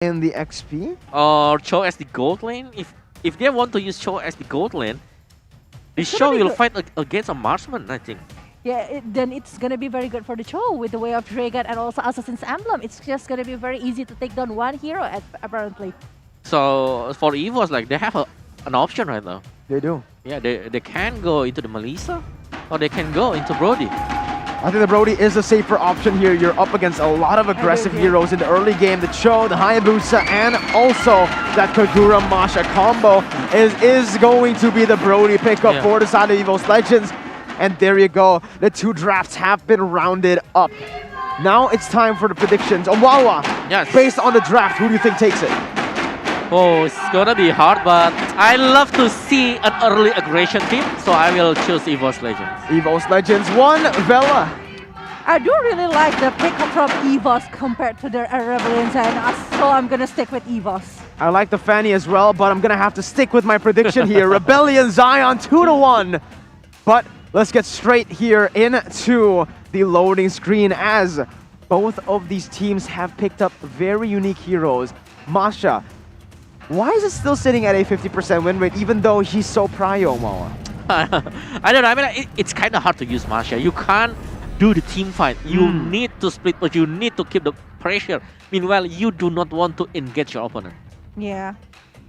in the XP. Or Cho as the gold lane. If they want to use Cho as the gold lane, this Cho will fight against a marksman, I think. Yeah, then it's gonna be very good for the Cho with the Way of Dragon and also Assassin's Emblem. It's just gonna be very easy to take down one hero apparently. So for EVOS, like they have an option right now. They do. Yeah, they can go into the Melissa, or they can go into Brody. I think the Brody is a safer option here. You're up against a lot of aggressive heroes in the early game. The Cho, the Hayabusa, and also that Kagura Masha combo is going to be the Brody pickup for the side of EVOS Legends. And there you go. The two drafts have been rounded up. Now it's time for the predictions. Wawa, based on the draft, who do you think takes it? Oh, it's gonna be hard, but I love to see an early aggression team, so I will choose EVOS Legends. EVOS Legends 1, Vela. I do really like the pickup from EVOS compared to their Rebellion Zion, so I'm gonna stick with EVOS. I like the Fanny as well, but I'm gonna have to stick with my prediction here. Rebellion Zion 2-1. But let's get straight here into the loading screen as both of these teams have picked up very unique heroes. Masha, why is it still sitting at a 50% win rate even though he's so prio, Moa? I don't know. I mean, it's kind of hard to use Masha. You can't do the team fight. You need to split, but you need to keep the pressure. Meanwhile, you do not want to engage your opponent. Yeah,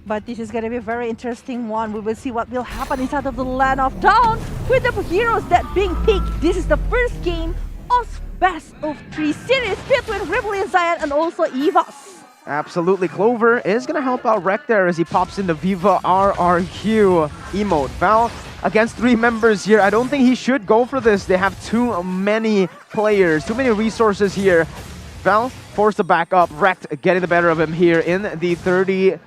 but this is going to be a very interesting one. We will see what will happen inside of the Land of Dawn with the heroes that being picked. This is the first game of Best of 3 series between Rebellion Zion and also EVOS. Absolutely. Clover is going to help out Rek there as he pops in the Viva RRQ emote. Val against 3 members here. I don't think he should go for this. They have too many players, too many resources here. Val forced to back up. Rek getting the better of him here in the 30th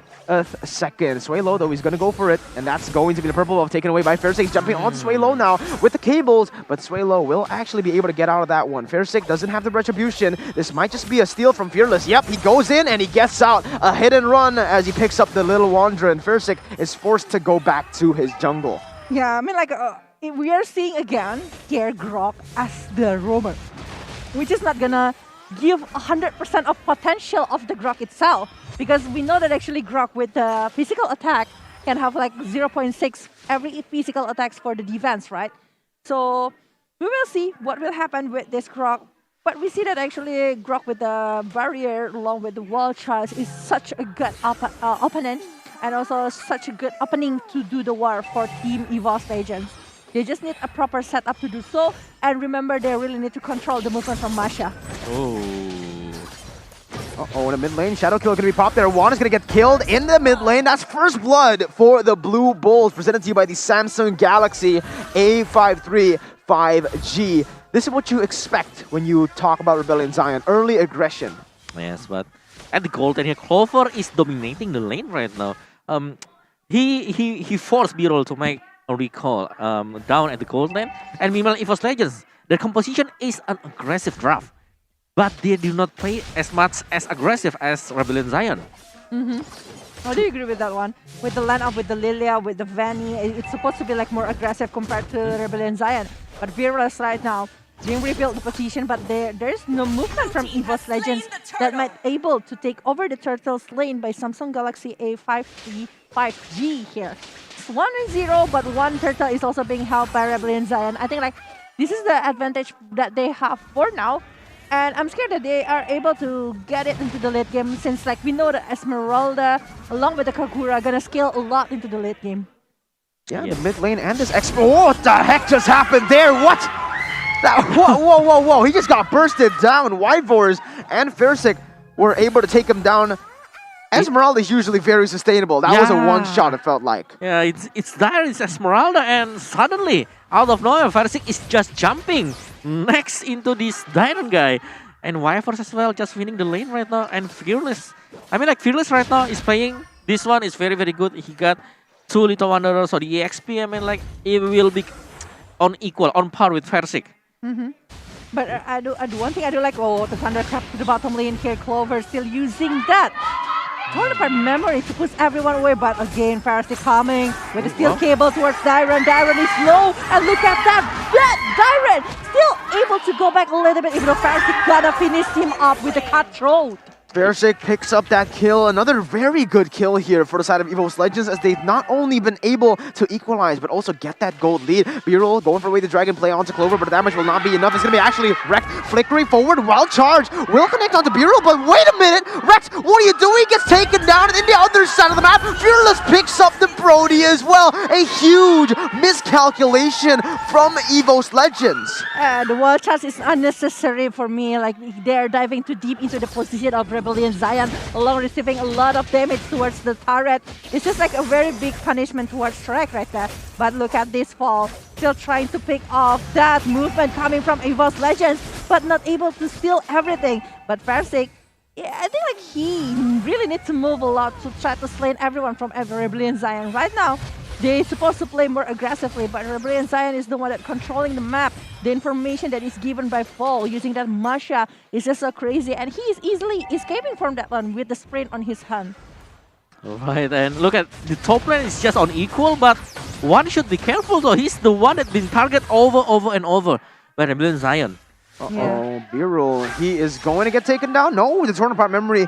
second. Swaylo though, he's going to go for it, and that's going to be the purple buff taken away by Fairsick. Jumping on Swaylo now with the cables, but Swaylo will actually be able to get out of that one. Fairsick doesn't have the retribution. This might just be a steal from Fearless. Yep, he goes in and he gets out. A hit and run as he picks up the little Wanderer, and Fairsick is forced to go back to his jungle. Yeah, I mean, like, we are seeing again here Grok as the roamer, which is not gonna give 100% of potential of the Grok itself, because we know that actually Grok with the physical attack can have like 0.6 every physical attacks for the defense, right? So we will see what will happen with this Grok. But we see that actually Grok with the barrier along with the wall charge is such a good opponent, and also such a good opening to do the war for Team EVOS Legends. They just need a proper setup to do so, and remember they really need to control the movement from Masha. Uh-oh, in the mid lane, Shadow Kill gonna be popped there. Juan is gonna get killed in the mid lane. That's first blood for the Blue Bulls, presented to you by the Samsung Galaxy A53 5G. This is what you expect when you talk about Rebellion Zion, early aggression. Yes, but at the gold and here, Clover is dominating the lane right now. He forced B-roll to make a recall down at the gold lane, and meanwhile EVOS Legends, their composition is an aggressive draft, but they do not play as much as aggressive as Rebellion Zion. I do agree with that one. With the lineup, with the Lilia, with the Vanny, it's supposed to be like more aggressive compared to Rebellion Zion. But Fearless right now being rebuilt the position, but there's no movement from EVOS Legends that might able to take over the Turtles lane by Samsung Galaxy A53 5G here. It's 1-0, but one Turtle is also being helped by Rebellion Zion. I think like this is the advantage that they have for now. And I'm scared that they are able to get it into the late game, since like we know that Esmeralda along with the Kagura are gonna scale a lot into the late game. Yeah, the mid lane and this Expo. What the heck just happened there? What? Whoa. He just got bursted down. Wyvors and Fairsick were able to take him down. Esmeralda is usually very sustainable. That was a one-shot, it felt like. Yeah, it's there, it's Esmeralda, and suddenly, out of nowhere, Fairsick is just jumping next into this Diamond guy. And Wyvers as well, just winning the lane right now. And Fearless, I mean like Fearless right now is playing, this one is very, very good. He got 2 Little Wanderers, so the EXP, I mean like, it will be on equal, on par with Fairsick. But I do one thing I do like, the Thundercraft to the bottom lane here, Clover still using that torn apart memory to push everyone away, but again Fairsick coming with a steel cable towards Dyron. Dyron is low, and look at that! Dyron still able to go back a little bit, even though Fairsick gotta finish him up with the cutthroat. Bearshake picks up that kill. Another very good kill here for the side of EVOS Legends, as they've not only been able to equalize, but also get that gold lead. B-roll going for away the Dragon play onto Clover, but the damage will not be enough. It's going to be actually Rex flickering forward. Wild charge will connect onto B-roll, but wait a minute. Rex, what are you doing? He gets taken down, and in the other side of the map, Fearless picks up the Brody as well. A huge miscalculation from EVOS Legends. The wild charge is unnecessary for me. Like, they're diving too deep into the position of Rebellion Zion, along receiving a lot of damage towards the turret. It's just like a very big punishment towards Shrek right there. But look at this fall. Still trying to pick off that movement coming from EVOS Legends, but not able to steal everything. But Farsik, yeah, I think like he really needs to move a lot to try to slay everyone from Rebellion Zion. Right now, they're supposed to play more aggressively, but Rebellion Zion is the one that controlling the map. The information that is given by Fall using that Masha is just so crazy, and he is easily escaping from that one with the sprint on his hand. Right, and look at the top lane is just on equal, but one should be careful though. He's the one that's been targeted over and over by Rebellion Zion. B-roll, he is going to get taken down. No, the Torn-Apart Memory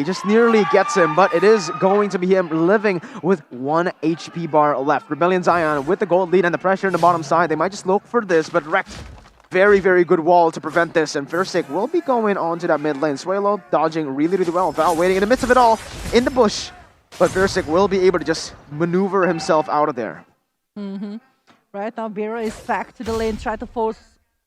just nearly gets him, but it is going to be him living with 1 HP bar left. Rebellion Zion with the gold lead and the pressure in the bottom side. They might just look for this, but Rex, very, very good wall to prevent this, and Fairsake will be going on to that mid lane. Swalo dodging really, really well. Val waiting in the midst of it all in the bush, but Fairsake will be able to just maneuver himself out of there. Right now, Biro is back to the lane, try to force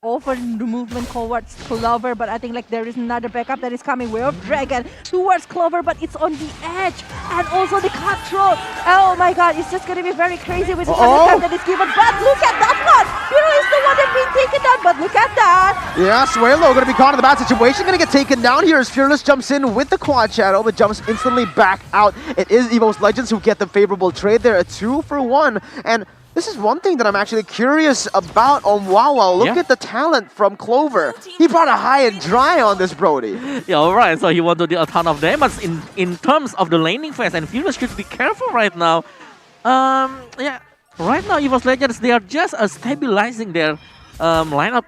over the movement towards Clover, but I think like there is another backup that is coming. Way of Dragon towards Clover, but it's on the edge, and also the cutthroat. Oh my god, it's just gonna be very crazy with the time that is given. But look at that one! Biro is the one that's being taken down, but look at that! Yeah, Swalo gonna be caught in the bad situation, gonna get taken down here as Fearless jumps in with the quad shadow, but jumps instantly back out. It is EVOS Legends who get the favorable trade there, a 2-for-1, and this is one thing that I'm actually curious about on Wawa. Look at the talent from Clover. He brought a high and dry on this Brody. Yeah, alright, so he want to do a ton of damage in terms of the laning phase, and Fearless should be careful right now. Yeah, right now EVOS Legends, they are just stabilizing their lineup,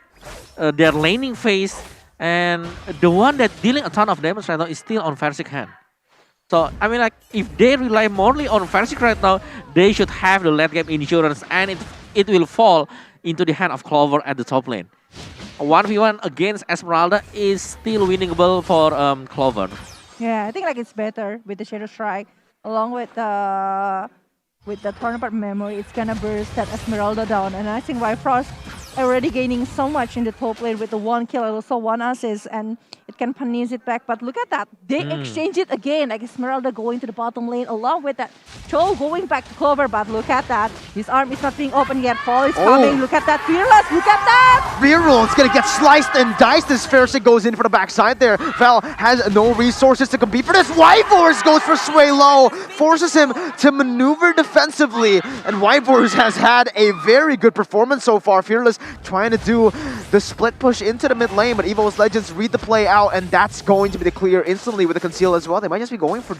their laning phase, and the one that dealing a ton of damage right now is still on Farsik hand. So, I mean, like, if they rely morely on Farsik right now, they should have the late game insurance, and it will fall into the hand of Clover at the top lane. 1v1 against Esmeralda is still winnable for Clover. Yeah, I think like it's better with the Shadow Strike, along with the Torn-Apart Memory. It's gonna burst that Esmeralda down, and I think Bifrost already gaining so much in the top lane with the 1 kill and also 1 assist, and it can punish it back. But look at that, they exchange it again, like Esmeralda going to the bottom lane along with that Cho going back to Clover. But look at that, his arm is not being open yet. Fall is coming. Look at that, Fearless, look at that! B-roll, it's gonna get sliced and diced as Fairsake goes in for the backside there. Val has no resources to compete for this. Whitehorse goes for Sway Low, forces him to maneuver defensively, and Whitehorse has had a very good performance so far. Fearless trying to do the split push into the mid lane, but EVOS Legends read the play out, and that's going to be the clear instantly with the conceal as well. They might just be going for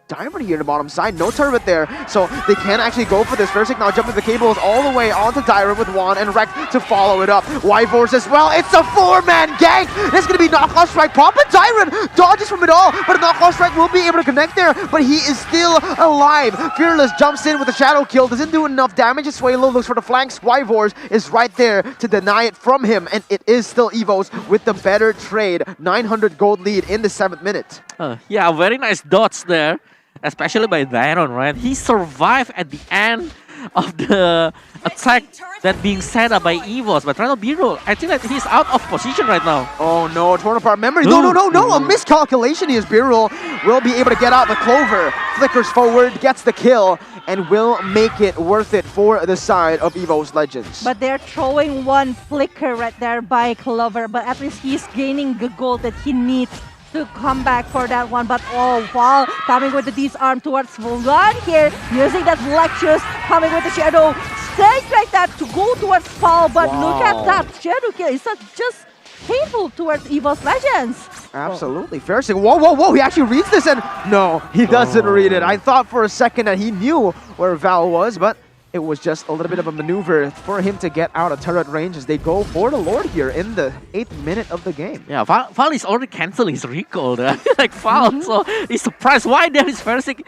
Diamond here in the bottom side, no turret there, so they can actually go for this. Fairsake now jumping the cables all the way onto Diamond with Juan and Rek to follow it up. Whitehorse as well, it's a 4-man gank! It's gonna be knockoff strike, Papa Tyrant dodges from it all, but a knockoff strike will be able to connect there, but he is still alive. Fearless jumps in with a shadow kill, doesn't do enough damage. Swalo looks for the flanks. Whitehorse is right there to deny it from him, and it is still EVOS with the better trade. 900 gold lead in the 7th minute. Yeah, very nice dots there, especially by Diron, right? He survived at the end of the attack that being set up by EVOS, but right now B-roll, I think that he's out of position right now. Oh no, Torn-Apart Memory. No, a miscalculation. His B-roll will be able to get out the Clover, flickers forward, gets the kill, and will make it worth it for the side of EVOS Legends. But they're throwing one flicker right there by Clover, but at least he's gaining the gold that he needs to come back for that one. But oh wow, coming with the disarm towards Mulan here, using that Lectures, coming with the Shadow Stake like that to go towards Fall. But look at that Shadow kill, it's not just painful towards EVOS Legends. Absolutely. Fairsake, whoa, he actually reads this, and no, he doesn't read it. I thought for a second that he knew where Val was, but It was just a little bit of a maneuver for him to get out of turret range as they go for the Lord here in the 8th minute of the game. Yeah, Val is already canceling his recall there. Like Val, so he's surprised why there is Versik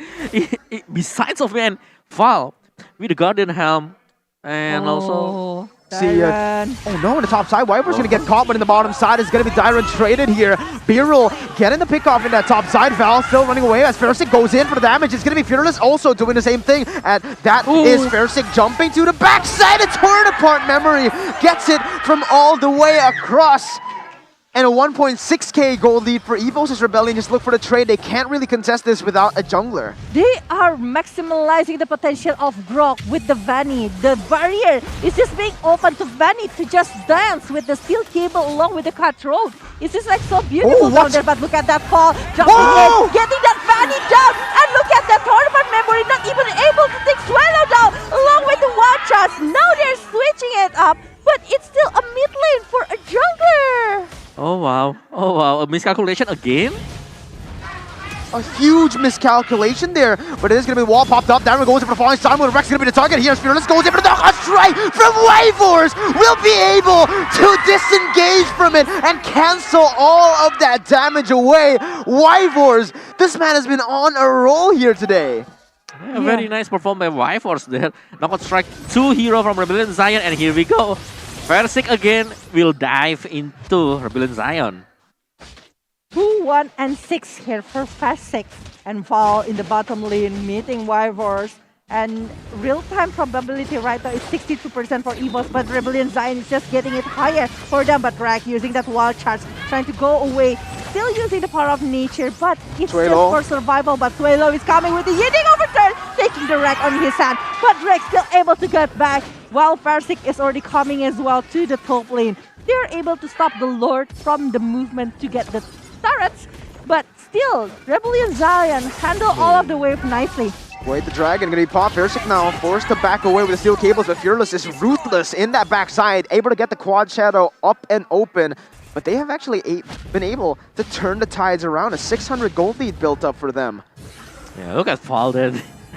besides of me and Val with the Guardian Helm and also... See, oh no, in the top side, Viper's gonna get caught, but in the bottom side is gonna be Dyron traded here. Beerl getting the pick off in that top side. Val still running away as Versik goes in for the damage. It's gonna be Fearless also doing the same thing, and that is Versik jumping to the backside. It's torn apart. Memory gets it from all the way across. And a 1.6k gold lead for EVOS as Rebellion just look for the trade. They can't really contest this without a jungler. They are maximizing the potential of Grok with the Vanny. The barrier is just being open to Vanny to just dance with the steel cable along with the cutthroat. It's just like so beautiful down there, but look at that fall. Jumping in, getting that Vanny down, and look at that tournament memory, not even able to take Swallow down along with the Wild Charge. Now they're switching it up, but it's still a mid lane for a jungler. Oh wow, a miscalculation again? A huge miscalculation there, but it is going to be wall popped up. Darren goes in for the falling Simon. Rex is going to be the target here. Fearless goes in for the dog strike from Wyvors. Will be able to disengage from it and cancel all of that damage away. Wyvors, this man has been on a roll here today. Yeah, very nice performance by Wyvors there. Knockout strike 2 hero from Rebellion Zion, and here we go. Versik again will dive into Rebellion Zion. 2-1-6 here for Versik, and Val in the bottom lane meeting Wyvors. And real-time probability right now is 62% for EVOS, but Rebellion Zion is just getting it higher for them. But Rack using that wild charge, trying to go away, still using the power of nature, but it's just for survival. But Suelo is coming with the Yiding overturn, taking the Rack on his hand, but Rack still able to get back, while Versik is already coming as well to the top lane. They're able to stop the Lord from the movement to get the turrets, but still, Rebellion Zion handle all of the wave nicely. Wait, the dragon gonna be popped. Versik now forced to back away with the steel cables, but Fearless is ruthless in that backside, able to get the quad shadow up and open. But they have actually been able to turn the tides around. A 600 gold lead built up for them. Yeah, look at Fall there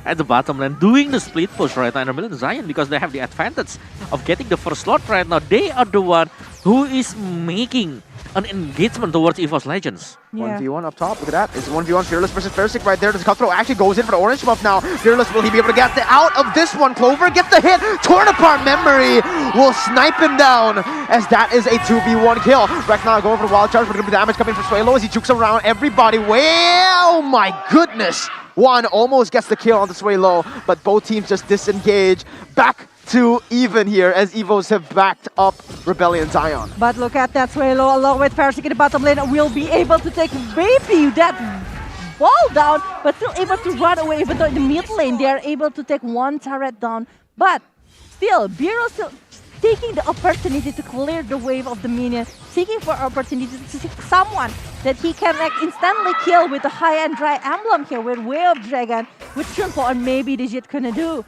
at the bottom lane doing the split push right now in Rebellion Zion because they have the advantage of getting the first slot right now. They are the one who is making an engagement towards EVOS Legends. 1v1 up top, look at that. It's 1v1 Fearless versus Versik right there. The cutthroat actually goes in for the orange buff now. Fearless, will he be able to get out of this one? Clover gets the hit. Torn apart Memory will snipe him down as that is a 2v1 kill. Rex now going for the wild charge, but gonna be damage coming from Suelo as he jukes around everybody. Well, oh my goodness. One almost gets the kill on the Suelo, but both teams just disengage. Back to even here as EVOS have backed up Rebellion Zion. But look at that, Suelo along with Versik in the bottom lane will be able to take maybe that ball down, but still able to run away. Even though in the mid lane they are able to take one turret down, but still Beerl still taking the opportunity to clear the wave of the minion, seeking for opportunity to seek someone that he can like instantly kill with the high-end dry emblem here with Way of Dragon, with Chunpo, and maybe Digit gonna do.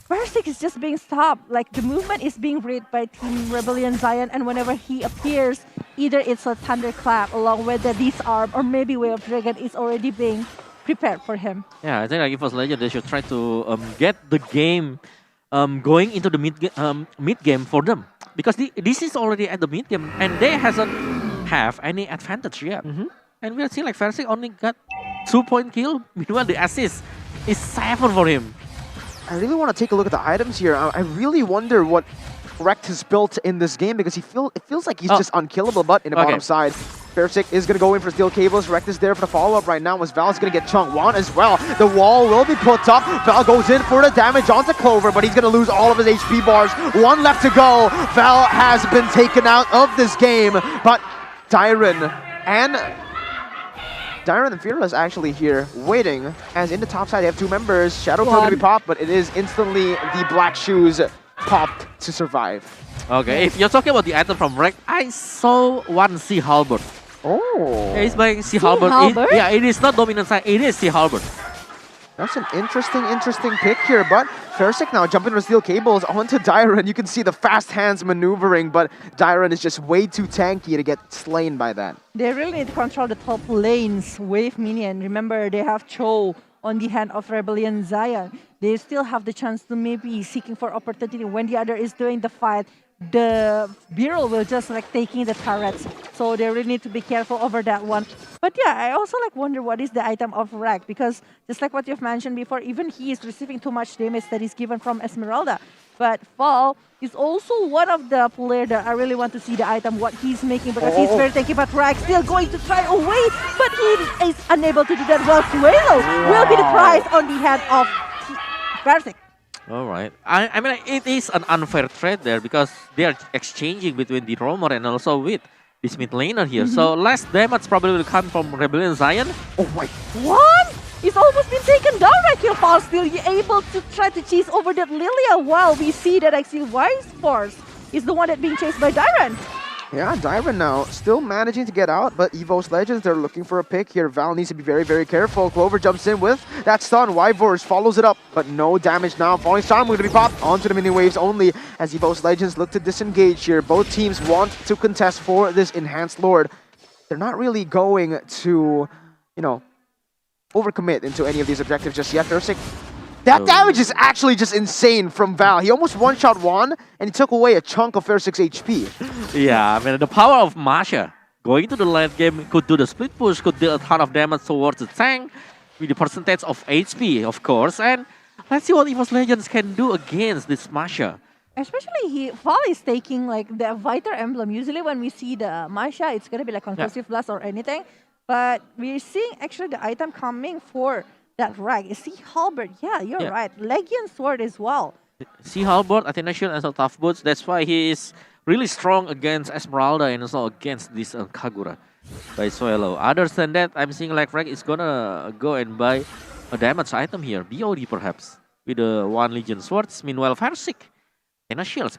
Versik is just being stopped, like the movement is being read by Team Rebellion Zion, and whenever he appears, either it's a Thunderclap along with the Disarm, or maybe Way of Dragon is already being prepared for him. Yeah, I think like EVOS Legend, they should try to get the game going into the mid game for them, because this is already at the mid game and they hasn't have any advantage yet. And we are seeing like Versik only got 2-point kill, meanwhile the assist is 7 for him. I really want to take a look at the items here. I really wonder what Rekt has built in this game because it feels like he's just unkillable, but in the bottom side. Versik is going to go in for steel cables. Rekt is there for the follow-up right now as Val's going to get chunked. Juan as well. The wall will be put up. Val goes in for the damage onto Clover, but he's going to lose all of his HP bars. One left to go. Val has been taken out of this game, but Dyron and Fearless actually here waiting, as in the top side they have 2 members. Shadow going to be popped, but it is instantly the black shoes popped to survive. Okay, if you're talking about the item from Rekt, I saw one Sea Halberd. Oh. Yeah, it's by Sea Halberd. Yeah, it is not dominant side, it is Sea Halberd. That's an interesting pick here, but Versik now jumping with steel cables onto Dyron. You can see the fast hands maneuvering, but Dyron is just way too tanky to get slain by that. They really need to control the top lanes, wave minion. Remember, they have Cho on the hand of Rebellion Zion. They still have the chance to maybe seeking for opportunity when the other is doing the fight. The Bureau will just like taking the turrets, so they really need to be careful over that one. But yeah, I also like wonder what is the item of Rek, because just like what you've mentioned before, even he is receiving too much damage that is given from Esmeralda. But Fall is also one of the players that I really want to see the item, what he's making, because he's very tanky, but Rek still going to try away, but he is unable to do that. Well, Suelo will be the prize on the hand of Versik. All right. I mean, it is an unfair trade there because they are exchanging between the Roamer and also with this mid laner here. So less damage probably will come from Rebellion Zion. Oh my. What? He's almost been taken down right here. Fall still able to try to chase over that Lilia, while we see that actually Wise Force is the one that being chased by Dyran. Yeah, Dyran now still managing to get out, but EVOS Legends, they're looking for a pick here. Val needs to be very, very careful. Clover jumps in with that stun. Wyvors follows it up, but no damage now. Falling Storm going to be popped onto the mini waves only as EVOS Legends look to disengage here. Both teams want to contest for this Enhanced Lord. They're not really going to, you know, overcommit into any of these objectives just yet. Versik, that damage is actually just insane from Val. He almost one-shot Juan, and he took away a chunk of Versik's HP. Yeah, I mean, the power of Masha going to the late game could do the split push, could do a ton of damage towards the tank with the percentage of HP, of course. And let's see what EVOS Legends can do against this Masha. Especially Fall is taking like the Viter emblem. Usually when we see the Masha, it's gonna be like conclusive blast or anything. But we're seeing actually the item coming for that Rag. Is Sea Halberd? Yeah, you're right. Legion Sword as well. Sea Halberd, Athena Shield, and so Tough Boots. That's why he is really strong against Esmeralda and also against this Kagura by Suelo. Other than that, I'm seeing like Rag is gonna go and buy a damage item here. BOD perhaps. With the one Legion Swords. Meanwhile, Versik, Athena Shields.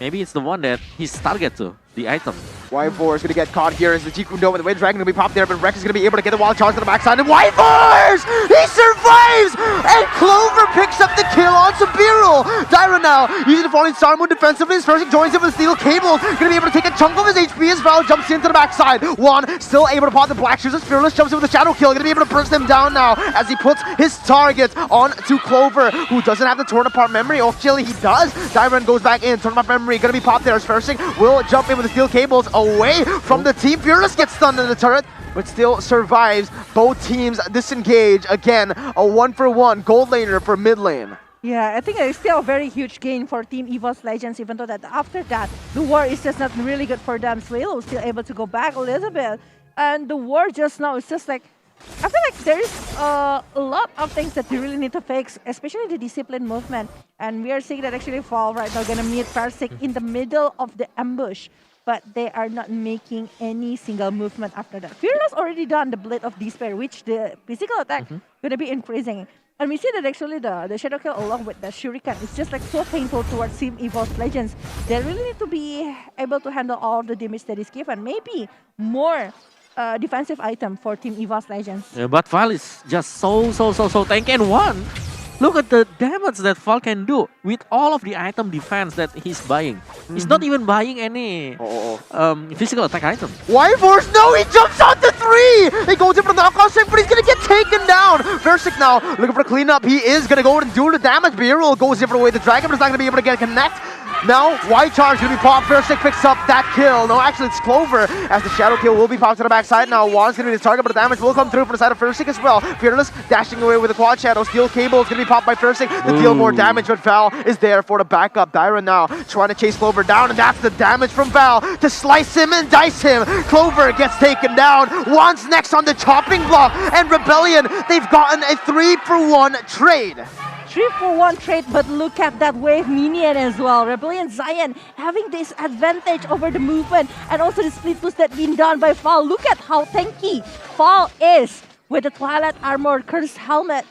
Maybe it's the one that he's target to, the item. Wyvor is going to get caught here as the Jiku Dome and the Wind Dragon going to be popped there, but Rex is going to be able to get the wild charge to the backside, and Wyvors! He survives! And Clover picks up the kill on Sabiro! Dyra now, using the Falling Star Moon defensively, his first joins him with Steel Cable, going to be able to take a chunk of his HP as well, jumps into the backside. Juan still able to pop the Black Shoes, as Fearless jumps in with a Shadow Kill, going to be able to burst him down now as he puts his target on to Clover, who doesn't have the Torn Apart Memory. Actually, he does. Dyran goes back in, Torn Apart Memory, going to be popped there as Versik will jump in with the Steel Cables away from the team. Fearless gets stunned in the turret, but still survives. Both teams disengage. Again, a 1-for-1 gold laner for mid lane. Yeah, I think it's still a very huge gain for Team EVOS Legends, even though that after that, the war is just not really good for them. Suelo still able to go back a little bit. And the war just now is just like, I feel like there's a lot of things that you really need to fix, especially the discipline movement. And we are seeing that actually Fall right now gonna meet Versik in the middle of the ambush, but they are not making any single movement after that. Fearless already done the Blade of Despair, which the physical attack gonna be increasing. And we see that actually the Shadow Kill along with the Shuriken is just like so painful towards Team EVOS Legends. They really need to be able to handle all the damage that is given. Maybe more defensive item for Team EVOS Legends. Yeah, but Val is just so tanky. And one, look at the damage that Val can do with all of the item defense that he's buying. He's not even buying any physical attack item. Wyvors, no, he jumps out to 3! He goes in for the knockout strike, but he's gonna get taken down! Versik now looking for a cleanup. He is gonna go and do the damage. Beerul goes in for the way the dragon, but it's not gonna be able to get a connect. Now, White Charge gonna be popped. Versik picks up that kill. No, actually, it's Clover as the Shadow Kill will be popped to the backside. Now, Juan's gonna be the target, but the damage will come through from the side of Versik as well. Fearless dashing away with the Quad Shadow. Steel Cable is gonna be popped by Versik to deal more damage, but Val is there for the backup. Dyra now trying to chase Clover down, and that's the damage from Val to slice him and dice him. Clover gets taken down. Juan's next on the chopping block, and Rebellion, they've gotten a 3-for-1 trade. 3-for-1 trade, but look at that wave minion as well. Rebellion Zion having this advantage over the movement and also the split boost that's been done by Fall. Look at how tanky Fall is with the Twilight Armor Cursed Helmet.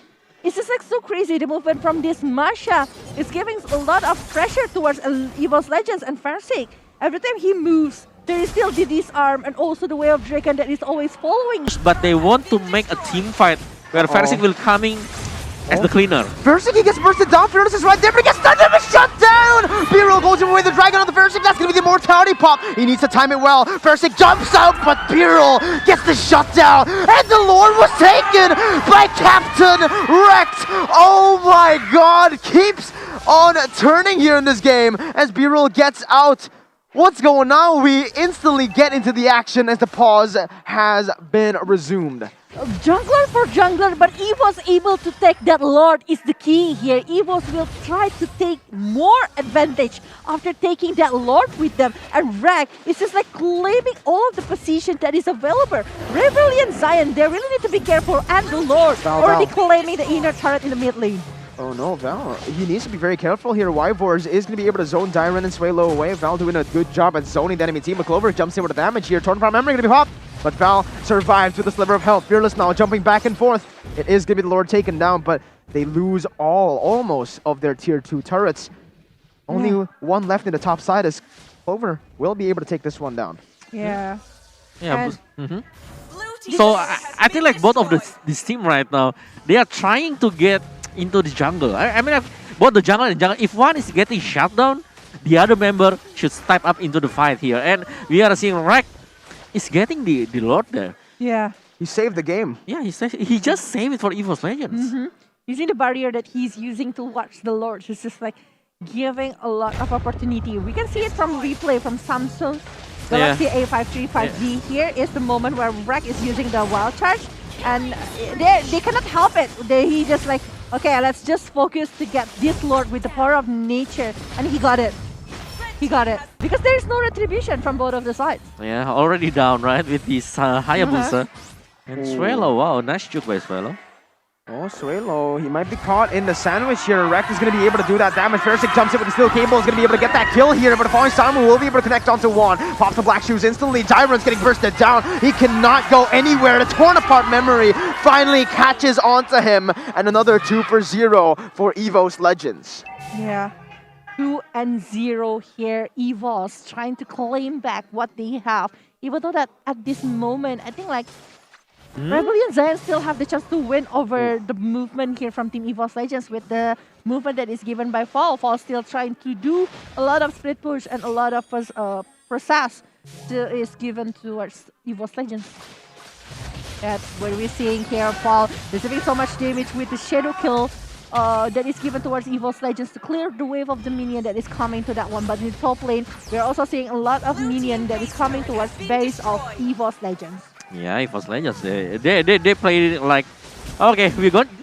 It's just like so crazy, the movement from this Masha is giving a lot of pressure towards EVOS Legends and Versik. Every time he moves, there is still the disarm and also the Way of Dragon that is always following. But they want to make a team fight where Versik will coming as the cleaner. Versik gets bursted down, Fearless is right there, but he gets stunned and shut down! B-Roll goes away the Dragon on the Versik, that's gonna be the Immortality pop. He needs to time it well. Versik jumps out, but B-Roll gets the shutdown, and the Lord was taken by Captain Wrecked! Oh my god, keeps on turning here in this game as B-Roll gets out. What's going on? We instantly get into the action as the pause has been resumed. Jungler for jungler, but EVOS able to take that Lord is the key here. EVOS will try to take more advantage after taking that Lord with them. And Rag is just like claiming all of the position that is available. Rebellion Zion, they really need to be careful. And the Lord already claiming the inner turret in the mid lane. Oh no, Val, he needs to be very careful here. Wyvors is going to be able to zone Dyran and sway low away. Val doing a good job at zoning the enemy team. Clover jumps in with the damage here. Torn from memory going to be popped, but Val survives with a sliver of health. Fearless now jumping back and forth. It is going to be the Lord taken down, but they lose almost of their tier 2 turrets. Only one left in the top side as Clover will be able to take this one down. Yeah. Yeah. So I think like both of this team right now, they are trying to get into the jungle. I mean, like, both the jungle and jungle, if one is getting shut down, the other member should step up into the fight here. And we are seeing Rek is getting the Lord there. Yeah. He saved the game. Yeah, he just saved it for EVOS Legends. Using the barrier that he's using to watch the Lord, he's just like giving a lot of opportunity. We can see it from replay from Samsung Galaxy A535D. Here is the moment where Rek is using the wild charge, and they cannot help it. He just like, okay, let's just focus to get this Lord with the power of nature. And he got it. He got it. Because there is no retribution from both of the sides. Yeah, already down, right, with this Hayabusa. And Swallow, wow, nice juke by Swallow. Oh, Suelo, he might be caught in the sandwich here. Rekt is going to be able to do that damage. Versik jumps in with the steel cable, is going to be able to get that kill here, but the falling Samu will be able to connect onto Juan. Pops the black shoes instantly. Dyran's getting bursted down. He cannot go anywhere. The torn apart memory finally catches onto him, and another 2 for 0 for EVOS Legends. Yeah. 2-0 here. EVOS trying to claim back what they have. Even though that at this moment, I think like Rebellion Zion still have the chance to win over the movement here from Team EVOS Legends with the movement that is given by Fall. Fall still trying to do a lot of split push and a lot of process is given towards EVOS Legends. That's what we're seeing here. Fall receiving so much damage with the Shadow Kill that is given towards EVOS Legends to clear the wave of the minion that is coming to that one. But in the top lane, we're also seeing a lot of minion that is coming towards base of EVOS Legends. Yeah, EVOS Legends, they play it like, okay,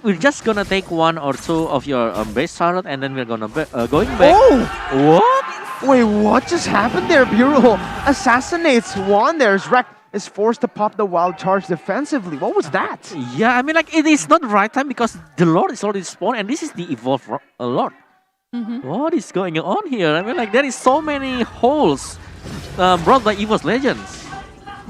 we're just gonna take 1 or 2 of your base turret, and then we're gonna going back. Oh! What? Wait, what just happened there? Bureau assassinates Juan there. Rekt is forced to pop the wild charge defensively. What was that? Yeah, I mean, like, it is not the right time because the Lord is already spawned, and this is the evolved Lord. What is going on here? I mean, like, there is so many holes brought by EVOS Legends.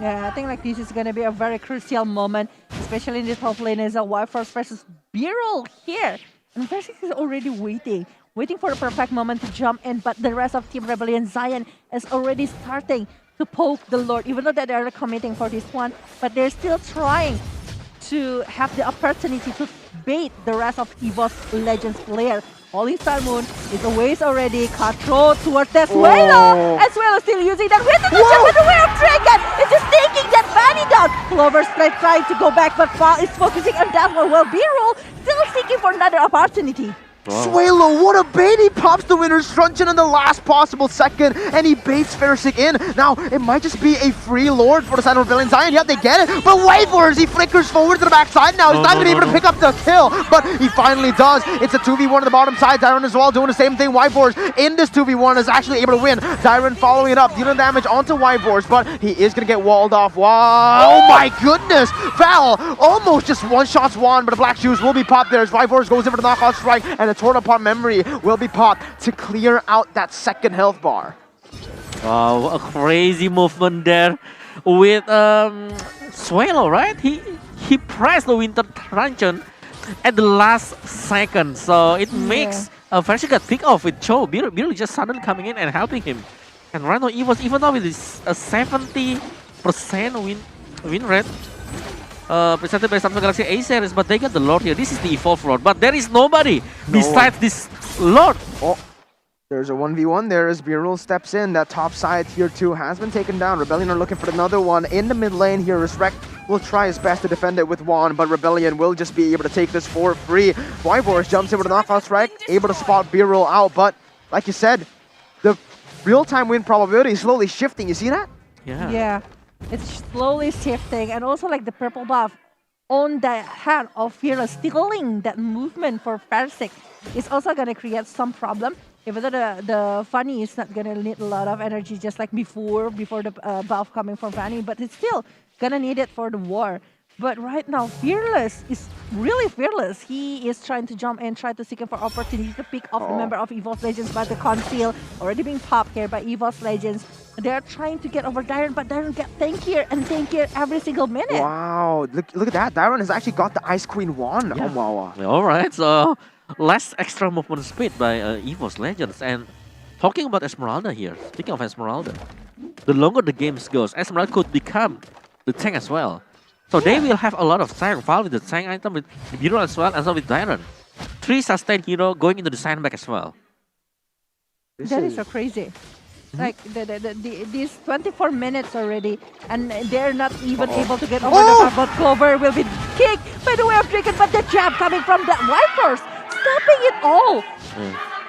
Yeah, I think like this is gonna be a very crucial moment, especially in the top lane as a Wyforce versus B-roll here. And Versik is already waiting for the perfect moment to jump in, but the rest of Team Rebellion Zion is already starting to poke the Lord, even though that they're committing for this one, but they're still trying to have the opportunity to bait the rest of EVOS Legends player. Falling Star Moon is always already controlled towards that Swallow, as well as still using that with the jump with the Way of Dragon. It's just taking that Fanny down. Clover's trying to go back, but Fall is focusing on that one. Well, B-roll still seeking for another opportunity. Swalo, what a bait! He pops the winner's truncheon in the last possible second, and he baits Versik in. Now, it might just be a free Lord for the side of Rebellion Zion. Yep, they get it, but Wyvors, he flickers forward to the backside now. He's not going to be able to pick up the kill, but he finally does. It's a 2v1 on the bottom side. Dyran as well doing the same thing. Wyvors in this 2v1 is actually able to win. Dyran following it up, dealing damage onto Wyvors, but he is going to get walled off. Wow, oh my goodness! Val almost just one-shots Juan, but the black shoes will be popped there as Wyvors goes in for the knockout strike, and the torn apart memory will be popped to clear out that second health bar. Wow, a crazy movement there with Swallow, right? He pressed the Winter Truncheon at the last second, so it makes Versik got picked off with Cho. Beerly just suddenly coming in and helping him. And right now, EVOS, even though with this 70% win rate, presented by Samsung Galaxy A series, but they got the Lord here. This is the Evolve Lord, but there is nobody besides this Lord. Oh, there's a 1v1 there as Birul steps in. That top side tier 2 has been taken down. Rebellion are looking for another one in the mid lane here. Resurrect will try his best to defend it with Juan, but Rebellion will just be able to take this for free. Wyborus jumps in with a knockout strike, able to spot Birul out, but like you said, the real-time win probability is slowly shifting. You see that? Yeah, it's slowly shifting, and also like the purple buff on the hand of Fearless stealing that movement for Farsick is also gonna create some problem. Even though the Fanny is not gonna need a lot of energy just like before the buff coming from Fanny, but it's still gonna need it for the war. But right now, Fearless is really fearless. He is trying to jump in, try to seek for opportunity to pick off the member of EVOS Legends, but the conceal already being popped here by EVOS Legends. They're trying to get over Dyron, but Dyron get tankier and tankier every single minute. Wow, look at that. Dyron has actually got the Ice Queen wand. Yeah. Oh, wow. All right, so less extra movement speed by EVOS Legends. And talking about Esmeralda here, speaking of Esmeralda, the longer the games goes, Esmeralda could become the tank as well. So they will have a lot of tank, Val with the tank item, with Hero as well, and so with Dyron. 3 sustain hero going into the sandbag as well. That is so crazy. Like these 24 minutes already, and they're not even able to get over the top. But Clover will be kicked by the way of Dragon, but the jab coming from the Wipers, stopping it all.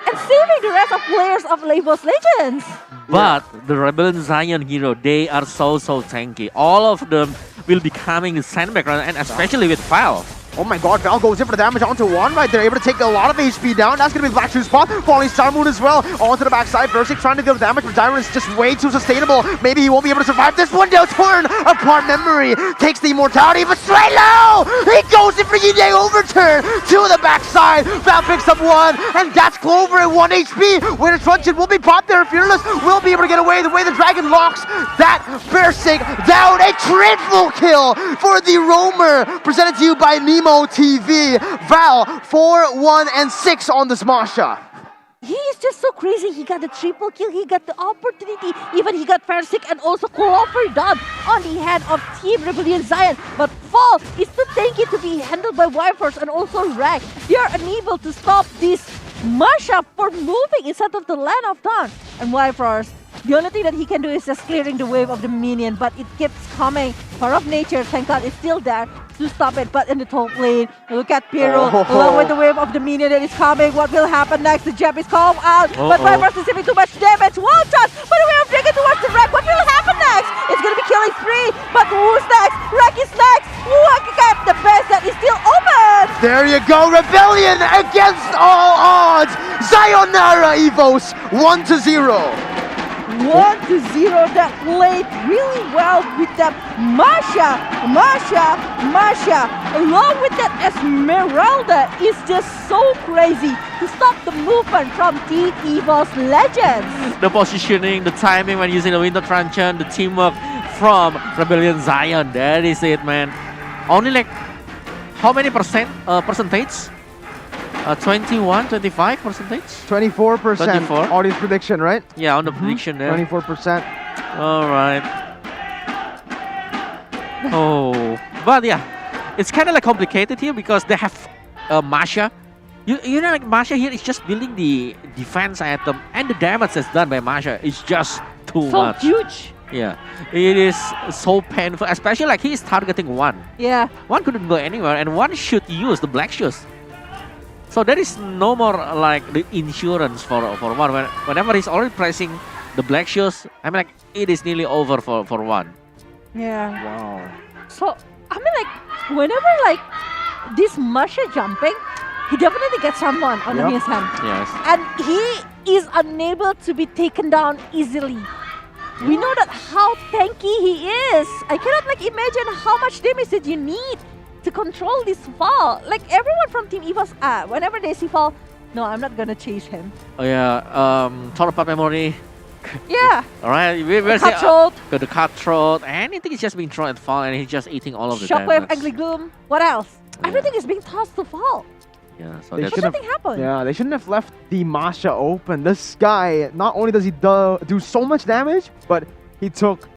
And saving the rest of players of EVOS Legends. But the Rebellion Zion hero, they are so tanky. All of them will be coming in sandbag, and especially with Val. Oh my god, Val goes in for the damage onto Juan right there, able to take a lot of HP down. That's going to be Black Shoe spot. Falling Star Moon as well. Onto the backside. Versik trying to deal damage, but Dyron is just way too sustainable. Maybe he won't be able to survive this one. They'll turn apart memory. Takes the immortality, but straight low! He goes in for Yide overturn to the backside. Val picks up one, and that's Clover at 1 HP. Winner Truncheon will be popped there. Fearless will be able to get away. The way the Dragon locks that Versik down. A triple kill for the Roamer. Presented to you by Nemo TV. Val 4-1-6 on this Masha. He is just so crazy. He got the triple kill. He got the opportunity. Even he got Farsick and also Clover done on the head of Team Rebellion Zion. But Fall is too tanky to be handled by Wipers and also Rag. They are unable to stop this Masha for moving inside of the Land of Dawn. And Wipers, the only thing that he can do is just clearing the wave of the minion, but it keeps coming. Power of Nature, thank God, it's still there to stop it. But in the top lane, look at Piero, along with the wave of the minion that is coming. What will happen next? The jab is called out, but Vipers is receiving too much damage. One shot, but the wave of Dragon towards the Wreck. What will happen next? It's gonna be killing spree, but who's next? Wreck is next. Wreck the best that is still open. There you go, Rebellion against all odds. Sayonara EVOS 1-0. 1-0, that played really well with that Masha, along with that Esmeralda is just so crazy to stop the movement from Team EVOS Legends. The positioning, the timing when using the Winter Truncheon, the teamwork from Rebellion Zion, that is it, man. Only like, how many percentage? 21, 25 percentage? 24%. 24? Audience prediction, right? Yeah, on the prediction there. 24%. All right. Oh, but yeah, it's kind of like complicated here because they have Masha. You know, like Masha here is just building the defense item, and the damage that's done by Masha is just too much. So huge. Yeah, it is so painful, especially like he is targeting one. Yeah. One couldn't go anywhere, and one should use the black shoes. So there is no more like the insurance for one. Whenever he's already pressing the black shoes, I mean like it is nearly over for one. Yeah. Wow. So I mean like whenever like this Masha jumping, he definitely gets someone on his hand. Yes. And he is unable to be taken down easily. We know that how tanky he is. I cannot like imagine how much damage that you need to control this Fall. Like everyone from Team EVOS, whenever they see Fall, no, I'm not gonna chase him. Oh yeah, Torpat memory. Yeah. Alright, we're Cutthroat. The cutthroat. Anything is just being thrown at Fall, and he's just eating all of the Shockwave, damage. Ugly Gloom. What else? Yeah. Everything is being tossed to Fall. Yeah, so They that's should But nothing happened. Yeah, they shouldn't have left the Masha open. This guy, not only does he do so much damage, but he took